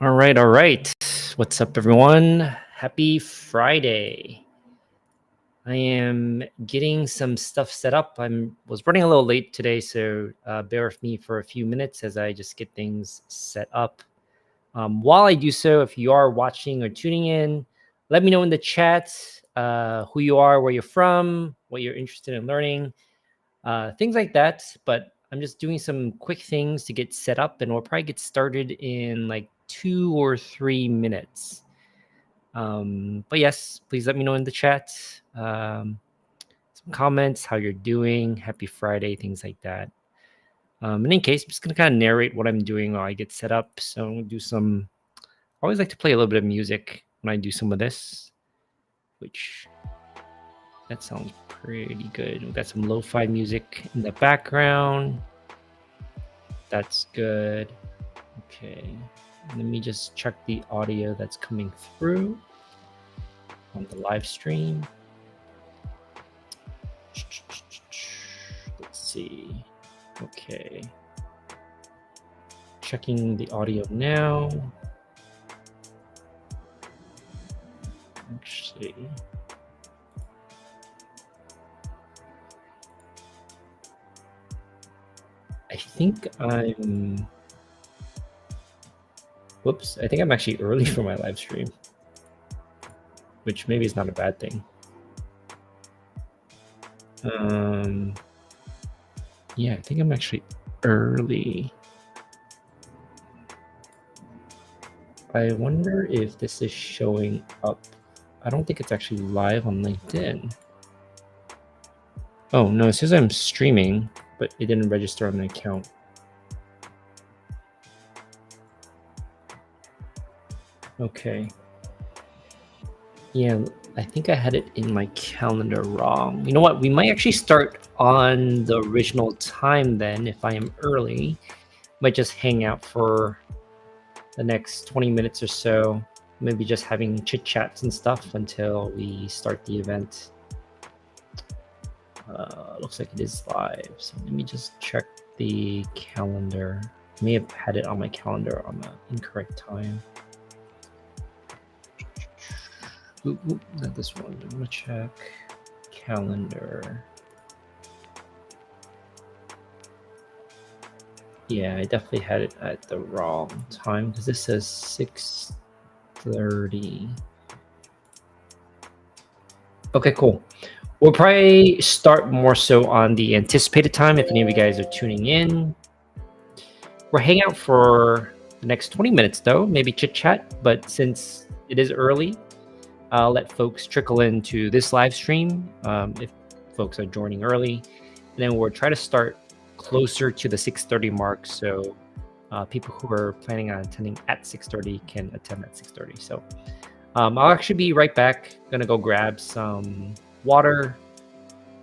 All right. What's up, everyone? Happy Friday. I am getting some stuff set up. Was running a little late today, so bear with me for a few minutes as I just get things set up. While I do so, if you are watching or tuning in, let me know in the chat who you are, where you're from, what you're interested in learning, things like that. But I'm just doing some quick things to get set up, and we'll probably get started in like 2 or 3 minutes. But yes, please let me know in the chat. Some comments, how you're doing, happy Friday, things like that. In any case, I'm just gonna kind of narrate what I'm doing while I get set up. So I'm gonna do some. I always like to play a little bit of music when I do some of this, which that sounds pretty good. We've got some lo-fi music in the background. That's good. Okay, let me just check the audio that's coming through on the live stream. Let's see. Okay. Checking the audio now. Actually. I think I'm... Whoops. I think I'm actually early for my live stream, which maybe is not a bad thing. Yeah, I think I'm actually early. I wonder if this is showing up. I don't think it's actually live on LinkedIn. Oh, no, it says I'm streaming, but it didn't register on the account. Okay. Yeah, I think I had it in my calendar wrong. You know what? We might actually start on the original time then if I am early. Might just hang out for the next 20 minutes or so. Maybe just having chit chats and stuff until we start the event. Looks like it is live. So let me just check the calendar. I may have had it on my calendar on the incorrect time. Not this one. I'm gonna check calendar. Yeah, I definitely had it at the wrong time because this says 6:30. Okay, cool. We'll probably start more so on the anticipated time if any of you guys are tuning in. We're hanging out for the next 20 minutes though, maybe chit chat, but since it is early, I'll let folks trickle into this live stream if folks are joining early. And then we'll try to start closer to the 6:30 mark, so people who are planning on attending at 6:30 can attend at 6:30. So I'll actually be right back. Gonna go grab some water,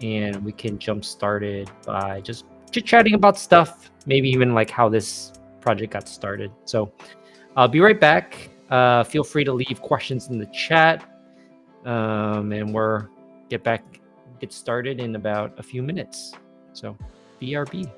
and we can jump started by just chit-chatting about stuff, maybe even like how this project got started. So I'll be right back. Feel free to leave questions in the chat, and we'll get started in about a few minutes. So BRB.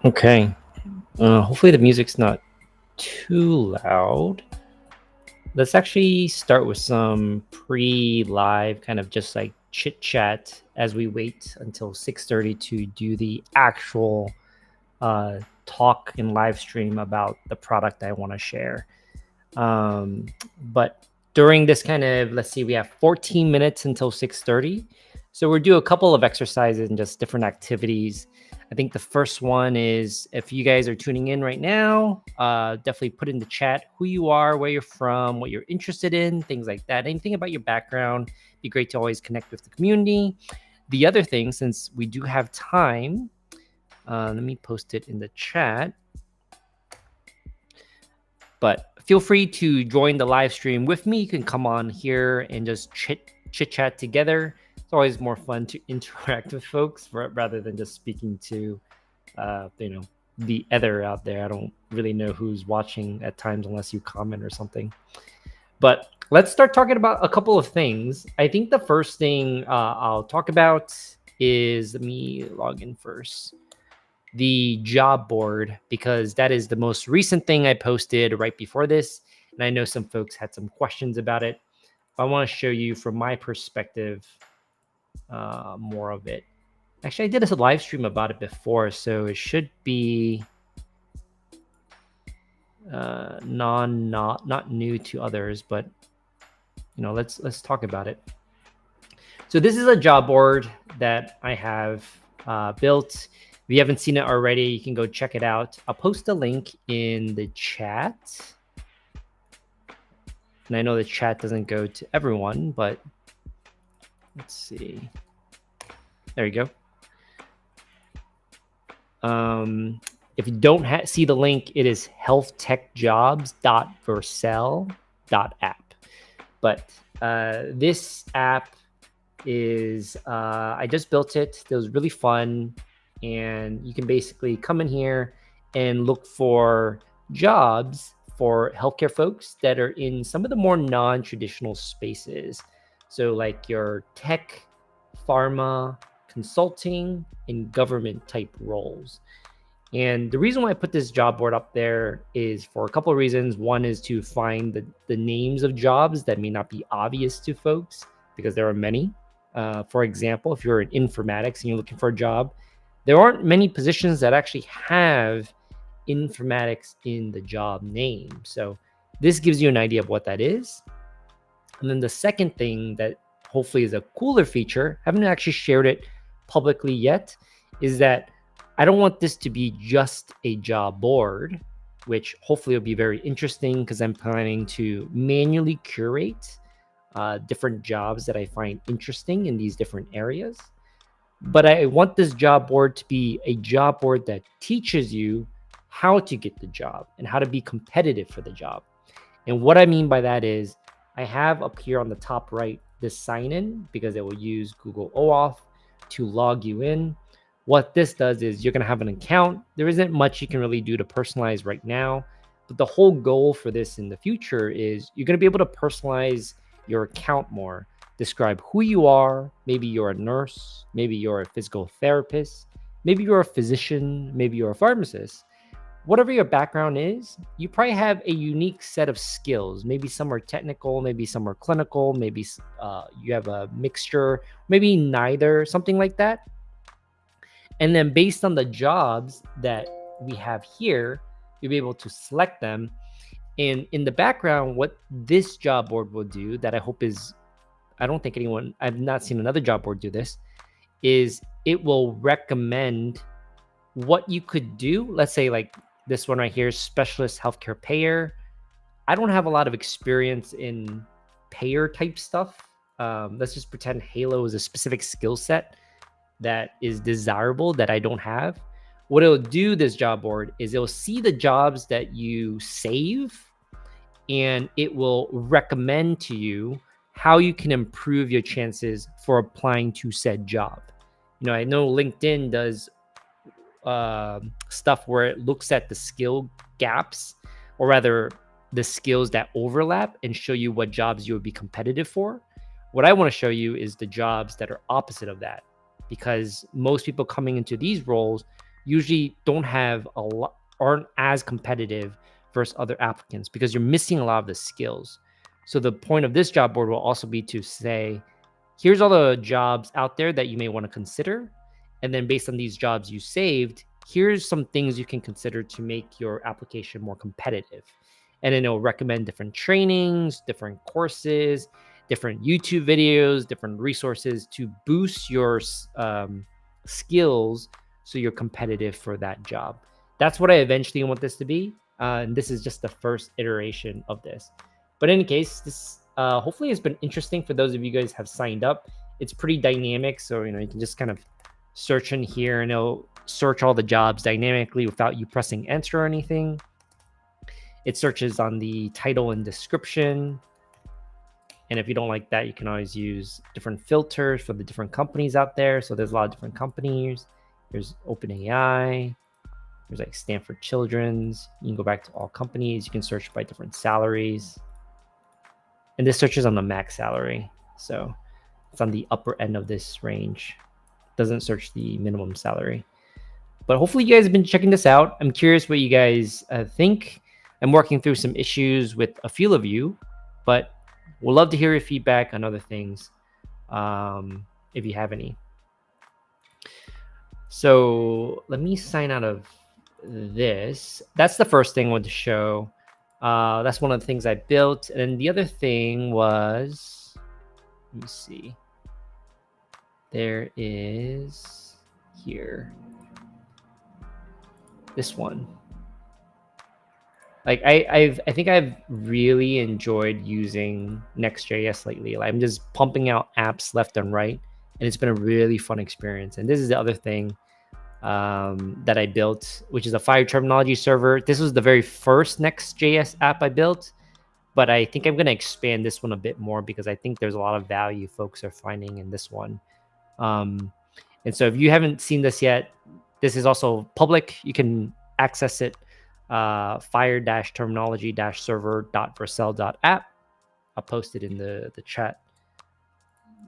Okay. Hopefully the music's not too loud. Let's actually start with some pre-live kind of just like chit chat as we wait until 6:30 to do the actual talk and live stream about the product I want to share. But during this kind of, let's see, we have 14 minutes until 6:30. So we'll do a couple of exercises and just different activities. I think the first one is, if you guys are tuning in right now, definitely put in the chat who you are, where you're from, what you're interested in, things like that. Anything about your background. Be great to always connect with the community. The other thing, since we do have time, let me post it in the chat. But feel free to join the live stream with me. You can come on here and just chit chat together. It's always more fun to interact with folks rather than just speaking to, the other out there. I don't really know who's watching at times unless you comment or something. But let's start talking about a couple of things. I think the first thing I'll talk about is, let me log in first, the job board, because that is the most recent thing I posted right before this. And I know some folks had some questions about it. I want to show you from my perspective more of it. Actually, I did a live stream about it before, so it should be not new to others, but let's talk about it. So this is a job board that I have built. If you haven't seen it already, you can go check it out. I'll post a link in the chat. And I know the chat doesn't go to everyone, but let's see. There you go. If you don't see the link, it is healthtechjobs.vercel.app. But this app is, I just built it. It was really fun. And you can basically come in here and look for jobs for healthcare folks that are in some of the more non-traditional spaces. So like your tech, pharma, consulting, and government type roles. And the reason why I put this job board up there is for a couple of reasons. One is to find the names of jobs that may not be obvious to folks, because there are many. For example, if you're in informatics and you're looking for a job, there aren't many positions that actually have informatics in the job name. So this gives you an idea of what that is. And then the second thing that hopefully is a cooler feature, haven't actually shared it publicly yet, is that I don't want this to be just a job board, which hopefully will be very interesting because I'm planning to manually curate different jobs that I find interesting in these different areas. But I want this job board to be a job board that teaches you how to get the job and how to be competitive for the job. And what I mean by that is, I have up here on the top right this sign in, because it will use Google OAuth to log you in. What this does is you're going to have an account. There isn't much you can really do to personalize right now, but the whole goal for this in the future is you're going to be able to personalize your account more. Describe who you are. Maybe you're a nurse, maybe you're a physical therapist, maybe you're a physician, maybe you're a pharmacist. Whatever your background is, you probably have a unique set of skills. Maybe some are technical, maybe some are clinical, maybe you have a mixture, maybe neither, something like that. And then based on the jobs that we have here, you'll be able to select them. And in the background, what this job board will do, that I hope is, I've not seen another job board do this, is it will recommend what you could do. Let's say like this one right here, specialist healthcare payer. I don't have a lot of experience in payer type stuff. Let's just pretend Halo is a specific skill set that is desirable that I don't have. What it'll do, this job board, is it'll see the jobs that you save, and it will recommend to you how you can improve your chances for applying to said job. I know LinkedIn does stuff where it looks at the skill gaps, or rather the skills that overlap, and show you what jobs you would be competitive for. What I want to show you is the jobs that are opposite of that, because most people coming into these roles usually don't have a lot, aren't as competitive versus other applicants because you're missing a lot of the skills. So the point of this job board will also be to say, here's all the jobs out there that you may want to consider. And then based on these jobs you saved, here's some things you can consider to make your application more competitive. And then it'll recommend different trainings, different courses, different YouTube videos, different resources to boost your skills so you're competitive for that job. That's what I eventually want this to be. And this is just the first iteration of this. But in any case, this hopefully has been interesting for those of you guys have signed up. It's pretty dynamic. So, you can just kind of search in here and it'll search all the jobs dynamically without you pressing enter or anything. It searches on the title and description. And if you don't like that, you can always use different filters for the different companies out there. So there's a lot of different companies. There's OpenAI. There's like Stanford Children's. You can go back to all companies. You can search by different salaries. And this searches on the max salary. So it's on the upper end of this range. Doesn't search the minimum salary. But hopefully you guys have been checking this out. I'm curious what you guys think. I'm working through some issues with a few of you, but we'd love to hear your feedback on other things if you have any. So let me sign out of this. That's the first thing I wanted to show. That's one of the things I built. And then the other thing was, let me see. There is here. This one. Like I think I've really enjoyed using Next.js lately. Like I'm just pumping out apps left and right, and it's been a really fun experience. And this is the other thing that I built, which is a FHIR terminology server. This was the very first Next.js app I built, but I think I'm going to expand this one a bit more because I think there's a lot of value folks are finding in this one. And so if you haven't seen this yet, this is also public. You can access it. FHIR-terminology-server.vercel.app. I'll post it in the chat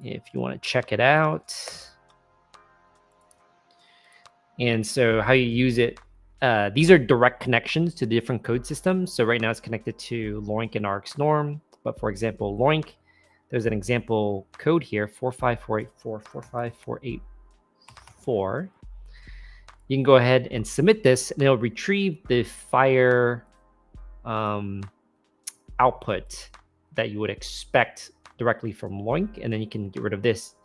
if you want to check it out. And so how you use it, these are direct connections to the different code systems. So right now it's connected to Loink and RxNorm. But for example, Loink, there's an example code here, 45484. You can go ahead and submit this, and it'll retrieve the FHIR output that you would expect directly from Loink, and then you can get rid of this,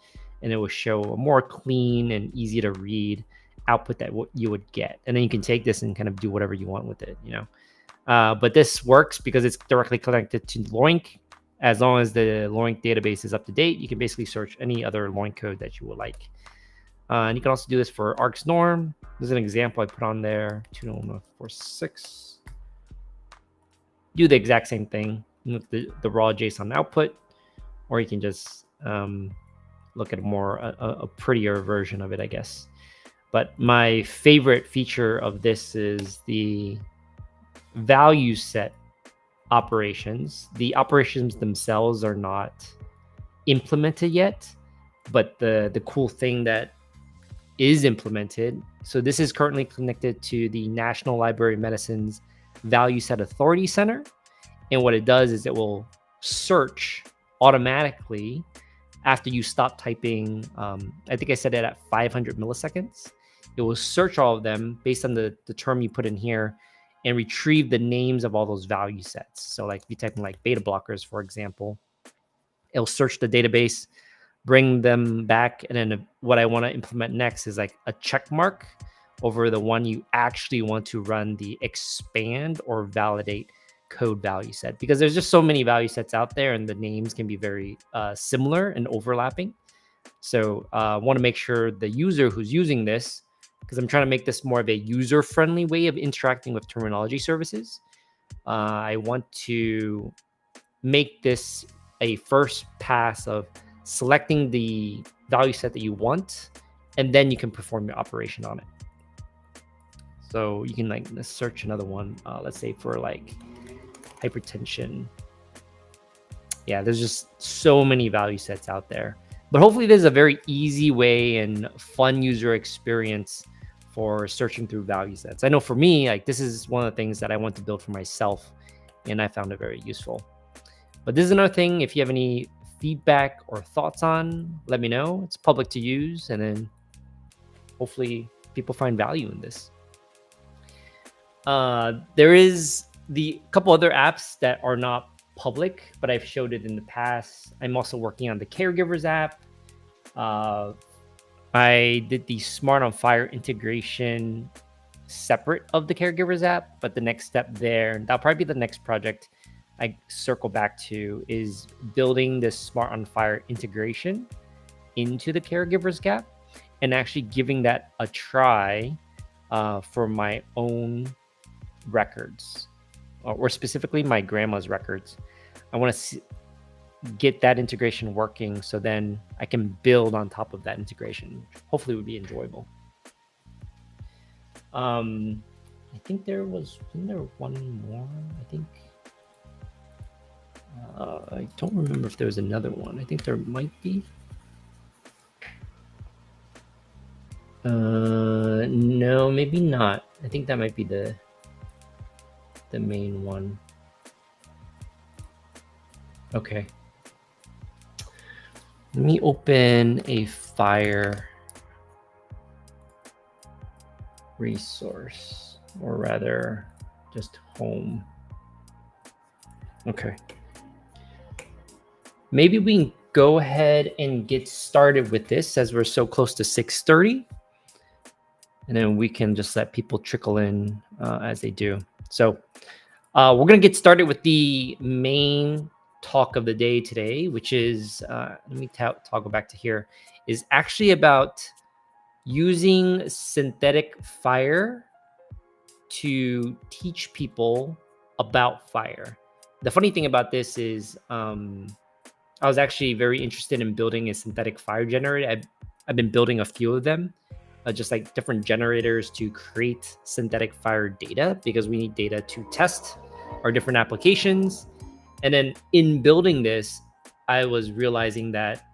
and it will show a more clean and easy to read output that you would get. And then you can take this and kind of do whatever you want with it, But this works because it's directly connected to Loink. As long as the Loink database is up to date, you can basically search any other Loink code that you would like. And you can also do this for RxNorm. There's an example I put on there, 20146. Do the exact same thing with the raw JSON output, or you can just look at a prettier version of it, I guess. But my favorite feature of this is the value set operations. The operations themselves are not implemented yet, but the cool thing that is implemented. So this is currently connected to the National Library of Medicine's Value Set Authority Center. And what it does is it will search automatically after you stop typing. I think I set it at 500 milliseconds. It will search all of them based on the term you put in here and retrieve the names of all those value sets. So like if you type in like beta blockers, for example, it'll search the database, bring them back, and then what I want to implement next is like a check mark over the one you actually want to run the expand or validate code value set, because there's just so many value sets out there and the names can be very similar and overlapping. So I want to make sure the user who's using this, because I'm trying to make this more of a user-friendly way of interacting with terminology services, I want to make this a first pass of selecting the value set that you want, and then you can perform your operation on it. So you can let's search another one. Let's say for like hypertension. Yeah, there's just so many value sets out there. But hopefully there's a very easy way and fun user experience for searching through value sets. I know for me, like this is one of the things that I want to build for myself, and I found it very useful. But this is another thing. If you have any feedback or thoughts on, let me know. It's public to use, and then hopefully people find value in this. There is the couple other apps that are not public, but I've showed it in the past. I'm also working on the Caregivers app. I did the Smart on FHIR integration separate of the Caregivers app, but the next step there, that'll probably be the next project I circle back to, is building this Smart on FHIR integration into the Caregivers app and actually giving that a try for my own records, or specifically my grandma's records. I want to get that integration working so then I can build on top of that integration, which hopefully would be enjoyable. I think wasn't there one more? I think I don't remember if there was another one. I think there might be. No, maybe not. I think that might be the main one. Okay. Let me open a FHIR resource, or rather just home. Okay. Maybe we can go ahead and get started with this as we're so close to 6:30. And then we can just let people trickle in as they do. So we're going to get started with the main talk of the day today, which is, let me toggle back to here, is actually about using synthetic FHIR to teach people about FHIR. The funny thing about this is I was actually very interested in building a synthetic FHIR generator. I've been building a few of them, just like different generators to create synthetic FHIR data, because we need data to test our different applications. And then in building this, I was realizing that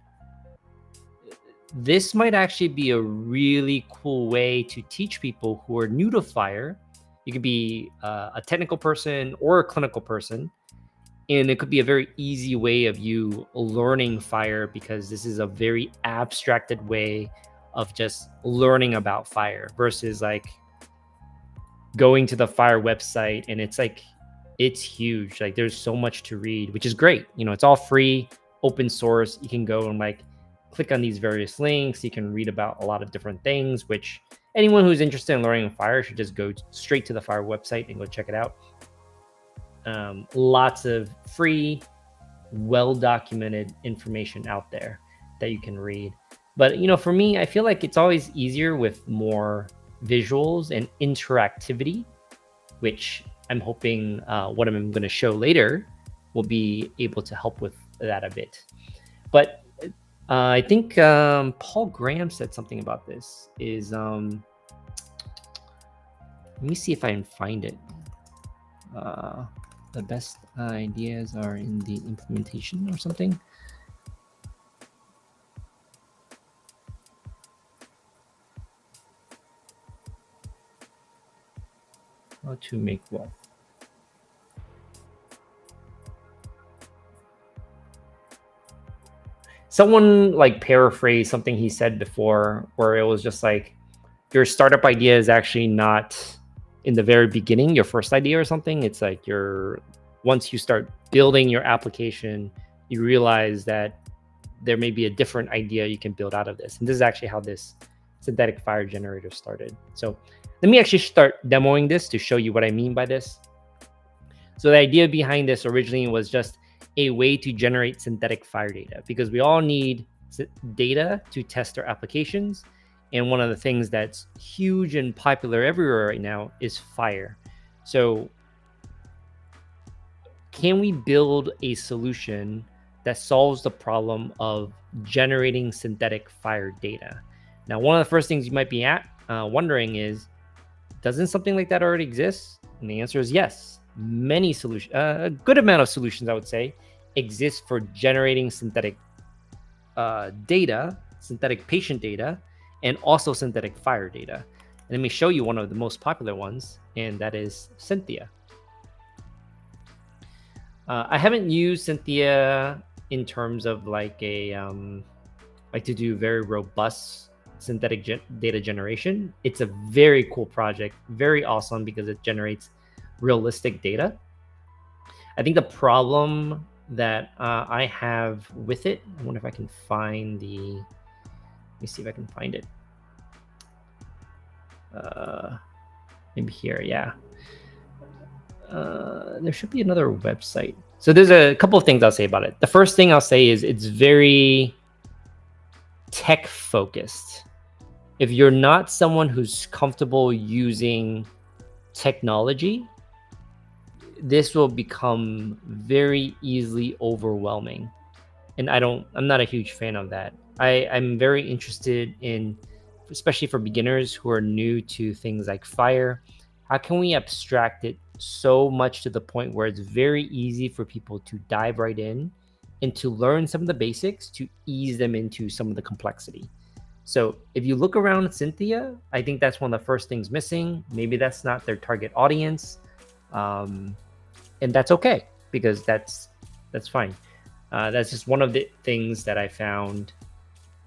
this might actually be a really cool way to teach people who are new to FHIR. You could be a technical person or a clinical person, and it could be a very easy way of you learning FHIR, because this is a very abstracted way of just learning about FHIR versus like going to the FHIR website, and it's huge. Like there's so much to read, which is great. You know, it's all free, open source. You can go and like click on these various links. You can read about a lot of different things, which anyone who's interested in learning FHIR should just go straight to the FHIR website and go check it out. Lots of free, well-documented information out there that you can read. But, you know, for me, I feel like it's always easier with more visuals and interactivity, which I'm hoping what I'm going to show later will be able to help with that a bit. But I think Paul Graham said something about this. Let me see if I can find it. The best ideas are in the implementation or something. How to make what? Someone like paraphrased something he said before, where it was just like, your startup idea is actually not in the very beginning, your first idea or something. It's like once you start building your application, you realize that there may be a different idea you can build out of this. And this is actually how this synthetic FHIR generator started. So let me actually start demoing this to show you what I mean by this. So the idea behind this originally was just a way to generate synthetic FHIR data, because we all need data to test our applications. And one of the things that's huge and popular everywhere right now is FHIR. So can we build a solution that solves the problem of generating synthetic FHIR data? Now, one of the first things you might be wondering is, doesn't something like that already exist? And the answer is yes. Many solutions, a good amount of solutions, I would say, exist for generating synthetic data, synthetic patient data, and also synthetic FHIR data. And let me show you one of the most popular ones, and that is Cynthia. I haven't used Cynthia in terms of like to do very robust synthetic data generation. It's a very cool project, very awesome because it generates realistic data. I think the problem that I have with it, I wonder if I can find let me see if I can find it. Maybe here, yeah. There should be another website. So there's a couple of things I'll say about it. The first thing I'll say is it's very tech focused. If you're not someone who's comfortable using technology, this will become very easily overwhelming. And I'm not a huge fan of that. I'm very interested in, especially for beginners who are new to things like FHIR, how can we abstract it so much to the point where it's very easy for people to dive right in and to learn some of the basics to ease them into some of the complexity. So if you look around Cynthia, I think that's one of the first things missing. Maybe that's not their target audience. And that's okay, because that's fine. That's just one of the things that I found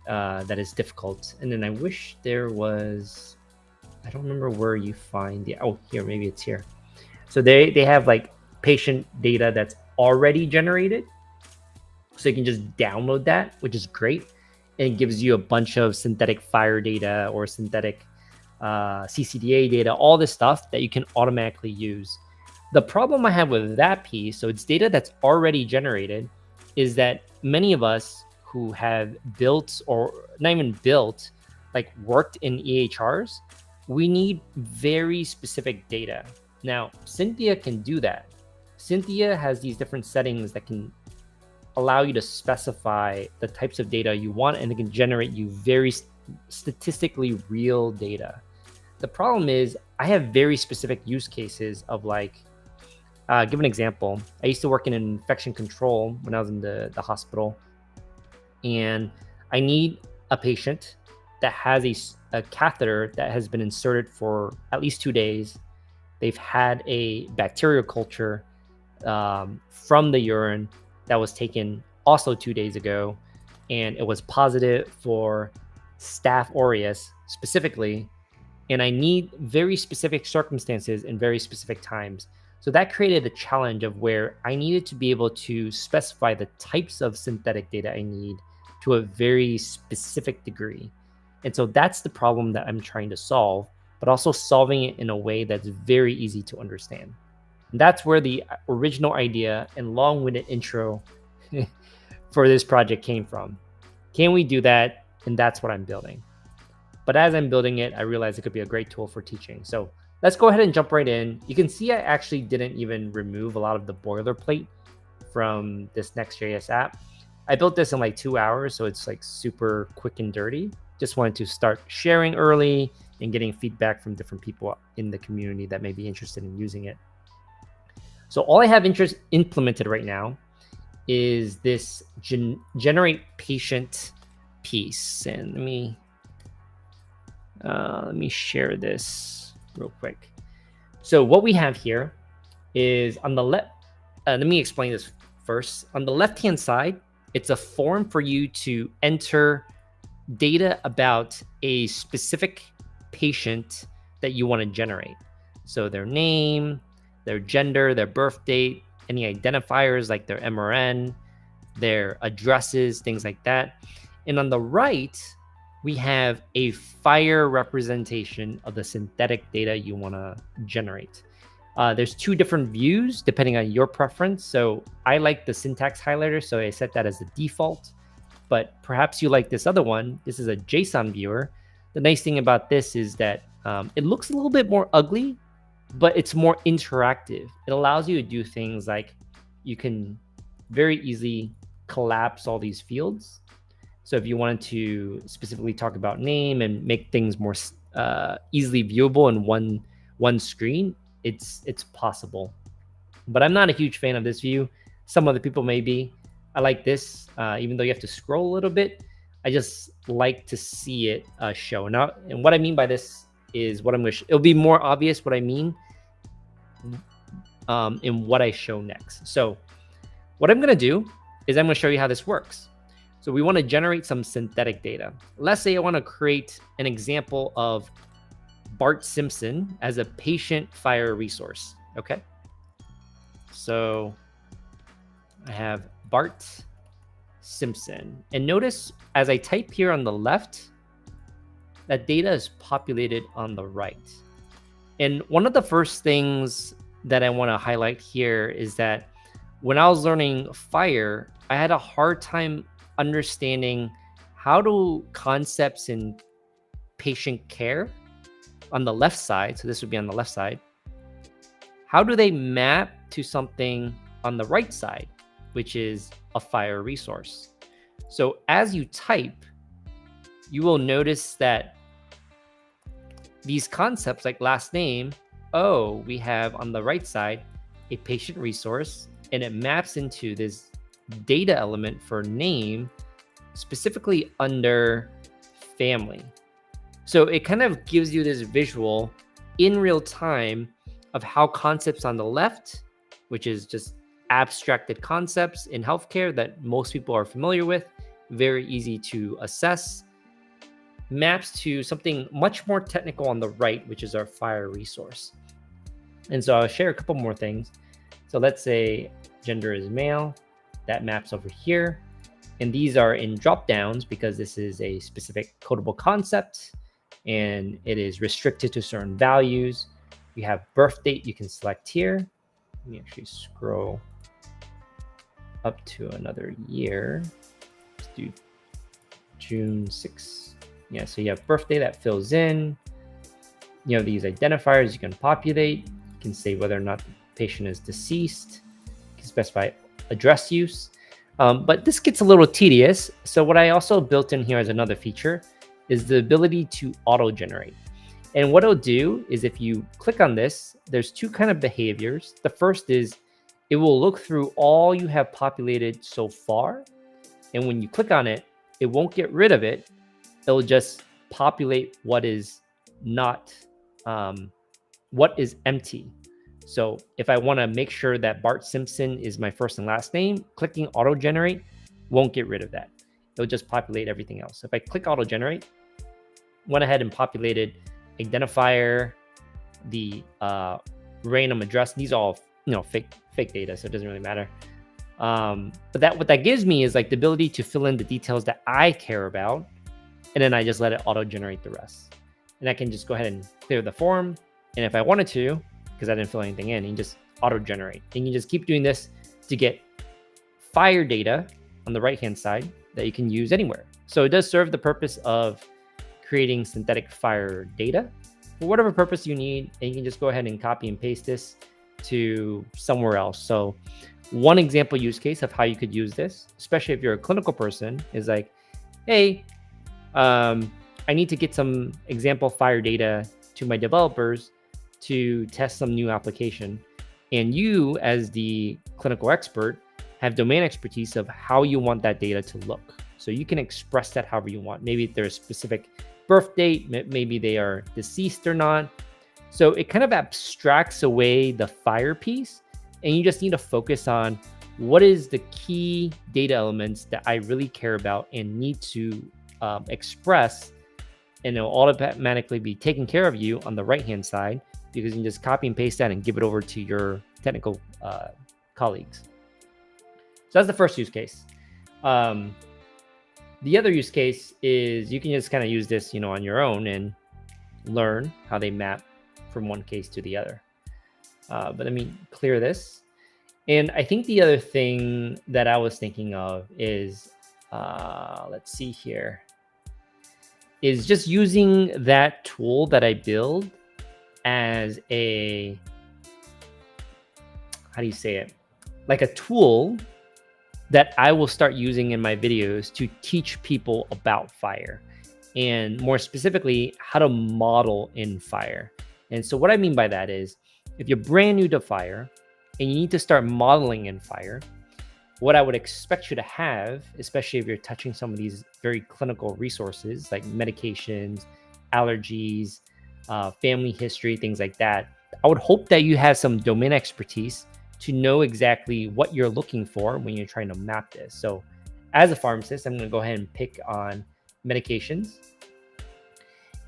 that is difficult. And then I wish there was, I don't remember where you find the, oh, here, maybe it's here. So they have like patient data that's already generated. So you can just download that, which is great. And it gives you a bunch of synthetic FHIR data or synthetic CCDA data, all this stuff that you can automatically use. The problem I have with that piece, so it's data that's already generated, is that many of us who have built, or not even built, like worked in EHRs, we need very specific data. Now, Cynthia can do that. Cynthia has these different settings that can allow you to specify the types of data you want, and it can generate you very statistically real data. The problem is I have very specific use cases of like, give an example. I used to work in infection control when I was in the hospital, and I need a patient that has a catheter that has been inserted for at least 2 days. They've had a bacterial culture from the urine that was taken also 2 days ago, and it was positive for Staph aureus specifically, and I need very specific circumstances and very specific times. So that created a challenge of where I needed to be able to specify the types of synthetic data I need to a very specific degree. And so that's the problem that I'm trying to solve, but also solving it in a way that's very easy to understand. And that's where the original idea and long-winded intro for this project came from. Can we do that? And that's what I'm building. But as I'm building it, I realized it could be a great tool for teaching. So let's go ahead and jump right in. You can see I actually didn't even remove a lot of the boilerplate from this Next.js app. I built this in like 2 hours, so it's like super quick and dirty. Just wanted to start sharing early and getting feedback from different people in the community that may be interested in using it. So all I have implemented right now is this generate patient piece. And let me share this real quick. So what we have here is on the left. Let me explain this first. On the left-hand side, it's a form for you to enter data about a specific patient that you want to generate. So their name, their gender, their birth date, any identifiers like their MRN, their addresses, things like that. And on the right, we have a FHIR representation of the synthetic data you want to generate. There's 2 different views depending on your preference. So I like the syntax highlighter, so I set that as the default. But perhaps you like this other one. This is a JSON viewer. The nice thing about this is that it looks a little bit more ugly, but it's more interactive. It allows you to do things like you can very easily collapse all these fields. So if you wanted to specifically talk about name and make things more easily viewable in one screen, it's possible. But I'm not a huge fan of this view. Some other people may be. I like this, even though you have to scroll a little bit. I just like to see it show. Now, and what I mean by this is what I'm going to it'll be more obvious what I mean in what I show next. So what I'm going to do is I'm going to show you how this works. So we want to generate some synthetic data. Let's say I want to create an example of Bart Simpson as a patient FHIR resource. Okay. So I have Bart Simpson. And notice as I type here on the left, that data is populated on the right. And one of the first things that I want to highlight here is that when I was learning FHIR, I had a hard time understanding how do concepts in patient care on the left side, so this would be on the left side, how do they map to something on the right side, which is a FHIR resource? So as you type, you will notice that these concepts like last name, we have on the right side a patient resource, and it maps into this data element for name, specifically under family. So it kind of gives you this visual in real time of how concepts on the left, which is just abstracted concepts in healthcare that most people are familiar with, very easy to assess, maps to something much more technical on the right, which is our FHIR resource. And so I'll share a couple more things. So let's say gender is male, that maps over here. And these are in drop downs because this is a specific codable concept and it is restricted to certain values. You have birth date you can select here. Let me actually scroll up to another year. Let's do June 6th. Yeah, so you have birthday that fills in. You know, these identifiers you can populate. You can say whether or not the patient is deceased. You can specify address use. But this gets a little tedious. So what I also built in here as another feature is the ability to auto-generate. And what it'll do is if you click on this, there's two kind of behaviors. The first is it will look through all you have populated so far. And when you click on it, it won't get rid of it. It'll just populate what is not, what is empty. So if I want to make sure that Bart Simpson is my first and last name, clicking auto generate won't get rid of that. It'll just populate everything else. If I click auto generate, went ahead and populated identifier, the random address. These are all fake data, so it doesn't really matter. But what that gives me is like the ability to fill in the details that I care about, and then I just let it auto generate the rest. And I can just go ahead and clear the form. And if I wanted to, because I didn't fill anything in, you can just auto generate. And you just keep doing this to get FHIR data on the right-hand side that you can use anywhere. So it does serve the purpose of creating synthetic FHIR data for whatever purpose you need. And you can just go ahead and copy and paste this to somewhere else. So one example use case of how you could use this, especially if you're a clinical person, is like, hey, I need to get some example FHIR data to my developers to test some new application. And you, as the clinical expert, have domain expertise of how you want that data to look. So you can express that however you want. Maybe there's a specific birth date, maybe they are deceased or not. So it kind of abstracts away the FHIR piece, and you just need to focus on what is the key data elements that I really care about and need to express, and it'll automatically be taken care of you on the right-hand side, because you can just copy and paste that and give it over to your technical colleagues. So that's the first use case. The other use case is you can just kind of use this, on your own and learn how they map from one case to the other. But let me clear this. And I think the other thing that I was thinking of is, let's see here, is just using that tool that I build as a, how do you say it? Like a tool that I will start using in my videos to teach people about FHIR, and more specifically, how to model in FHIR. And so what I mean by that is, if you're brand new to FHIR and you need to start modeling in FHIR, what I would expect you to have, especially if you're touching some of these very clinical resources like medications, allergies, family history, things like that. I would hope that you have some domain expertise to know exactly what you're looking for when you're trying to map this. So as a pharmacist, I'm going to go ahead and pick on medications.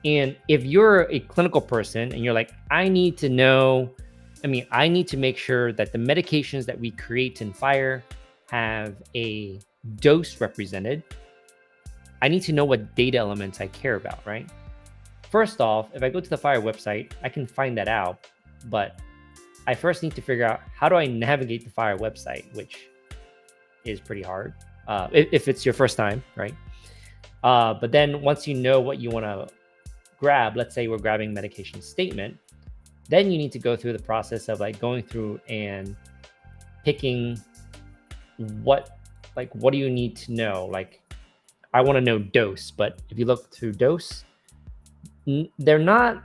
And if you're a clinical person and you're like, I need to make sure that the medications that we create in FHIR have a dose represented. I need to know what data elements I care about, right? First off, if I go to the FHIR website, I can find that out, but I first need to figure out how do I navigate the FHIR website, which is pretty hard if it's your first time, right? But then once you know what you want to grab, let's say we're grabbing medication statement, then you need to go through the process of like going through and picking what do you need to know? Like, I want to know dose, but if you look through dose, they're not,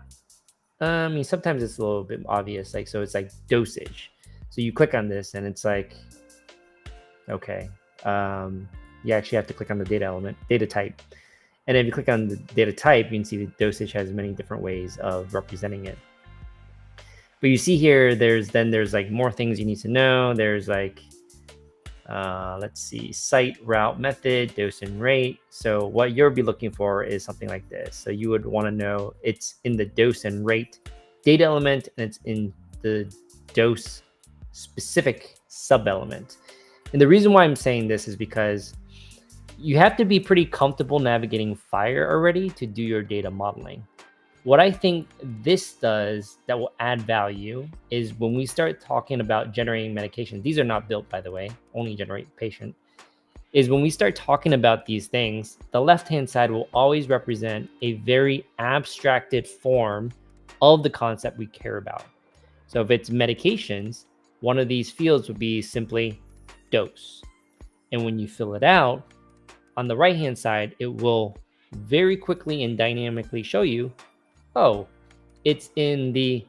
sometimes it's a little bit obvious. Like, so it's like dosage. So you click on this and it's like, okay, you actually have to click on the data type. And if you click on the data type, you can see the dosage has many different ways of representing it. But you see here, there's like more things you need to know. There's like, let's see, site, route, method, dose, and rate. So what you'll be looking for is something like this. So you would want to know it's in the dose and rate data element, and it's in the dose specific sub element. And the reason why I'm saying this is because you have to be pretty comfortable navigating FHIR already to do your data modeling. What I think this does that will add value is when we start talking about generating medication, these are not built, by the way, only generate patient, is when we start talking about these things, the left-hand side will always represent a very abstracted form of the concept we care about. So if it's medications, one of these fields would be simply dose. And when you fill it out, on the right-hand side, it will very quickly and dynamically show you, oh, it's in the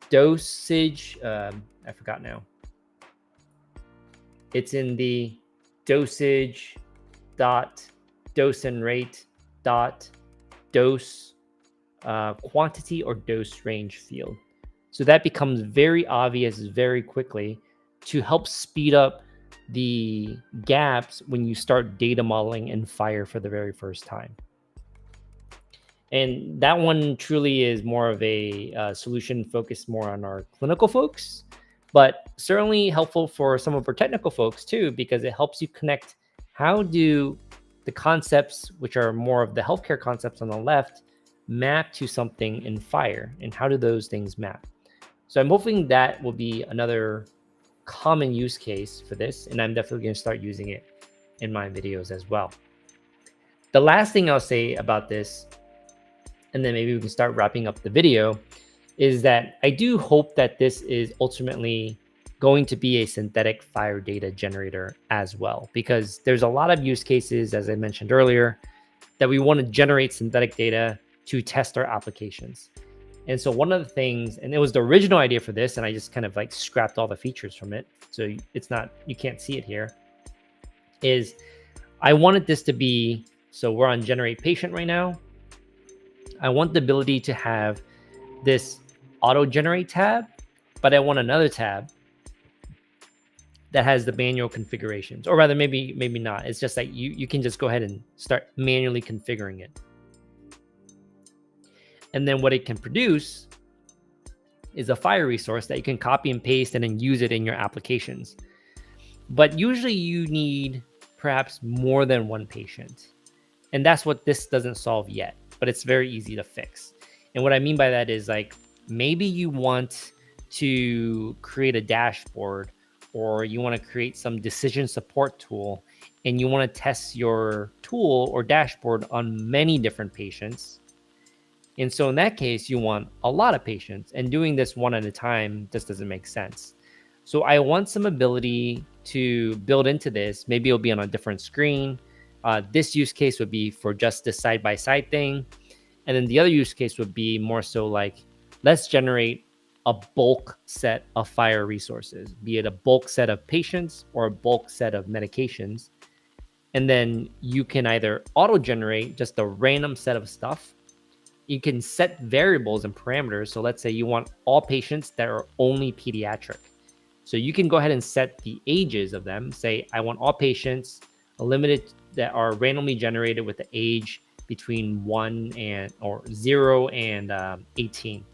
dosage, I forgot now. It's in the dosage dot dose and rate dot dose quantity or dose range field. So that becomes very obvious very quickly to help speed up the gaps when you start data modeling in FHIR for the very first time. And that one truly is more of a solution focused more on our clinical folks, but certainly helpful for some of our technical folks too, because it helps you connect how do the concepts, which are more of the healthcare concepts on the left, map to something in FHIR, and how do those things map? So I'm hoping that will be another common use case for this, and I'm definitely going to start using it in my videos as well. The last thing I'll say about this, and then maybe we can start wrapping up the video, is that I do hope that this is ultimately going to be a synthetic FHIR data generator as well, because there's a lot of use cases, as I mentioned earlier, that we want to generate synthetic data to test our applications. And so one of the things, and it was the original idea for this, and I just kind of like scrapped all the features from it, so it's not, you can't see it here, is I wanted this to be, so we're on generate patient right now. I want the ability to have this auto generate tab, but I want another tab that has the manual configurations, or rather maybe not. It's just like you can just go ahead and start manually configuring it. And then what it can produce is a FHIR resource that you can copy and paste and then use it in your applications. But usually you need perhaps more than one patient. And that's what this doesn't solve yet, but it's very easy to fix. And what I mean by that is, like, maybe you want to create a dashboard, or you want to create some decision support tool, and you want to test your tool or dashboard on many different patients. And so in that case, you want a lot of patients, and doing this one at a time just doesn't make sense. So I want some ability to build into this. Maybe it'll be on a different screen. This use case would be for just this side-by-side thing. And then the other use case would be more so like, let's generate a bulk set of FHIR resources, be it a bulk set of patients or a bulk set of medications. And then you can either auto-generate just a random set of stuff. you can set variables and parameters. So let's say you want all patients that are only pediatric. So you can go ahead and set the ages of them. Say, I want all patients limited that are randomly generated with the age between 0 and 18.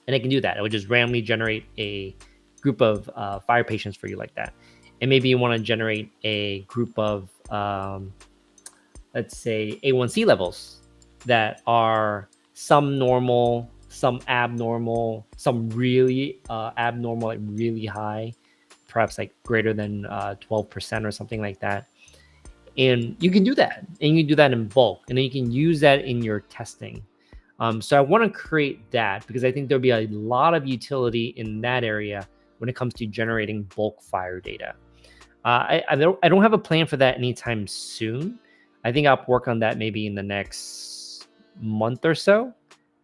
And it can do that. It would just randomly generate a group of FHIR patients for you like that. And maybe you want to generate a group of, let's say, A1C levels that are some normal, some abnormal, some really abnormal, like really high, perhaps like greater than 12% or something like that. And you can do that. And you can do that in bulk. And then you can use that in your testing. So I want to create that because I think there'll be a lot of in that area when it comes to generating bulk FHIR data. I don't have a plan for that anytime soon. I think I'll work on that maybe in the next month or so.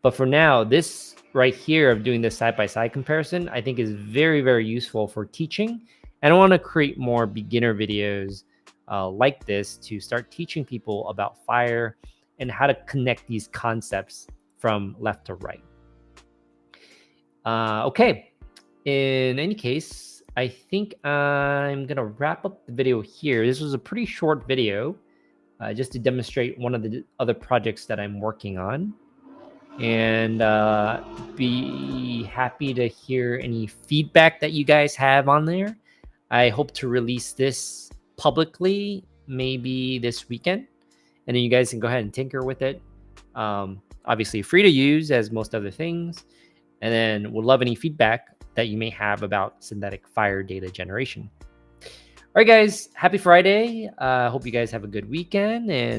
But for now, this right here of doing this side-by-side comparison, I think is very, very useful for teaching. And I want to create more beginner videos like this to start teaching people about FHIR and how to connect these concepts from left to right. Okay, in any case, I think I'm going to wrap up the video here. This was a pretty short video just to demonstrate one of the other projects that I'm working on. And be happy to hear any feedback that you guys have on there. I hope to release this publicly maybe this weekend. And then you guys can go ahead and tinker with it. Obviously free to use as most other things. And then we'll love any feedback that you may have about synthetic FHIR data generation. All right, guys, happy Friday. Hope you guys have a good weekend. And